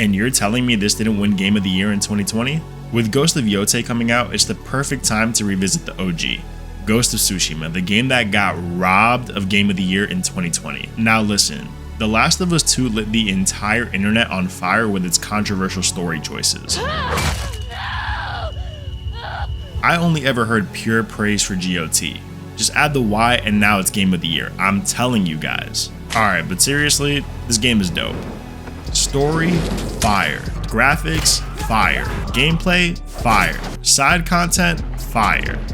And you're telling me this didn't win Game of the Year in 2020? With Ghost of Yotei coming out, it's the perfect time to revisit the OG, Ghost of Tsushima, the game that got robbed of Game of the Year in 2020. Now listen, The Last of Us 2 lit the entire internet on fire with its controversial story choices. I only ever heard pure praise for GOT. Just add the Y and now it's Game of the Year. I'm telling you guys. Alright, but seriously, this game is dope. Story, fire. Graphics, fire. Gameplay, fire. Side content, fire.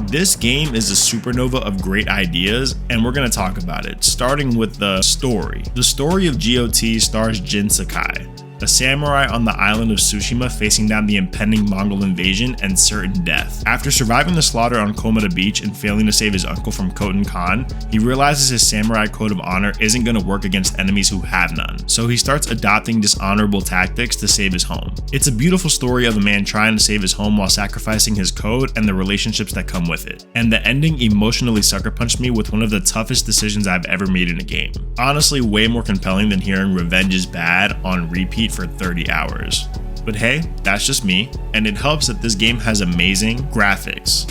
This game is a supernova of great ideas, and we're going to talk about it, starting with the story. The story of GOT stars Jin Sakai, a samurai on the island of Tsushima facing down the impending Mongol invasion and certain death. After surviving the slaughter on Komoda Beach and failing to save his uncle from Khoten Khan, he realizes his samurai code of honor isn't going to work against enemies who have none, so he starts adopting dishonorable tactics to save his home. It's a beautiful story of a man trying to save his home while sacrificing his code and the relationships that come with it. And the ending emotionally sucker punched me with one of the toughest decisions I've ever made in a game. Honestly, way more compelling than hearing revenge is bad on repeat for 30 hours. But hey, that's just me, and it helps that this game has amazing graphics.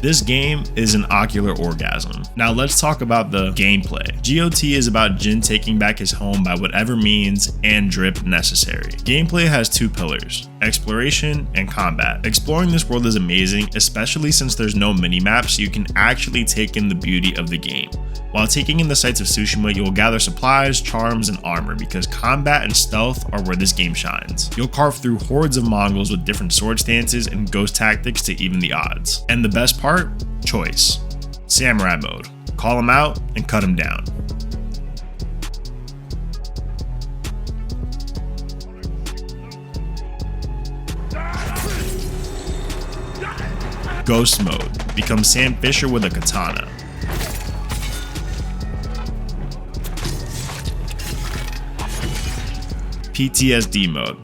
This game is an ocular orgasm. Now let's talk about the gameplay. GOT is about Jin taking back his home by whatever means and drip necessary. Gameplay has two pillars, exploration and combat. Exploring this world is amazing, especially since there's no mini-map, so you can actually take in the beauty of the game. While taking in the sights of Tsushima, you will gather supplies, charms, and armor because combat and stealth are where this game shines. You'll carve through hordes of Mongols with different sword stances and ghost tactics to even the odds. And the best part? Choice. Samurai mode. Call them out and cut them down. Ghost mode. Become Sam Fisher with a katana. PTSD mode.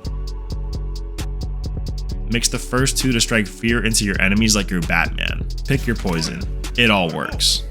Mix the first two to strike fear into your enemies like you're Batman. Pick your poison. It all works.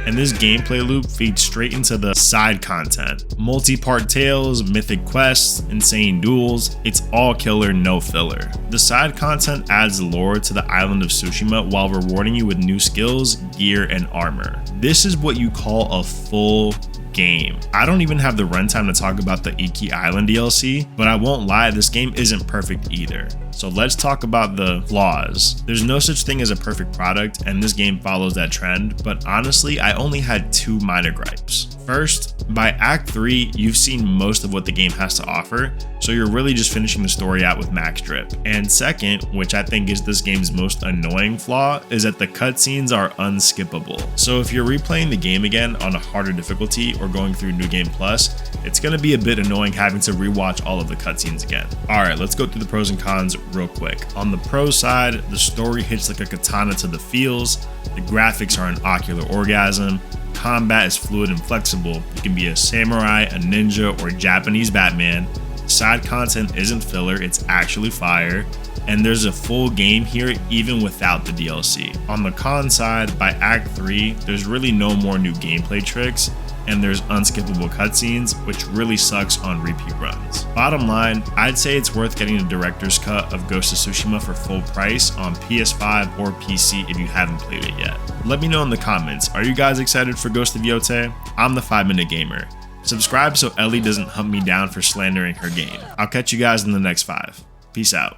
And this gameplay loop feeds straight into the side content. Multi-part tales, mythic quests, insane duels, it's all killer, no filler. The side content adds lore to the island of Tsushima while rewarding you with new skills, gear, and armor. This is what you call a full game. I don't even have the runtime to talk about the Iki Island DLC, but I won't lie, this game isn't perfect either. So let's talk about the flaws. There's no such thing as a perfect product, and this game follows that trend, but honestly, I only had two minor gripes. First, by Act 3, you've seen most of what the game has to offer, so you're really just finishing the story out with max drip. And second, which I think is this game's most annoying flaw, is that the cutscenes are unskippable. So if you're replaying the game again on a harder difficulty or going through New Game Plus, it's going to be a bit annoying having to rewatch all of the cutscenes again. Alright, let's go through the pros and cons real quick. On the pro side, the story hits like a katana to the feels, the graphics are an ocular orgasm, combat is fluid and flexible, you can be a samurai, a ninja, or Japanese Batman, side content isn't filler, it's actually fire, and there's a full game here even without the DLC. On the con side, by Act 3, there's really no more new gameplay tricks, and there's unskippable cutscenes, which really sucks on repeat runs. Bottom line, I'd say it's worth getting the director's cut of Ghost of Tsushima for full price on PS5 or PC if you haven't played it yet. Let me know in the comments, are you guys excited for Ghost of Yotei? I'm the 5-Minute Gamer. Subscribe so Ellie doesn't hunt me down for slandering her game. I'll catch you guys in the next 5. Peace out.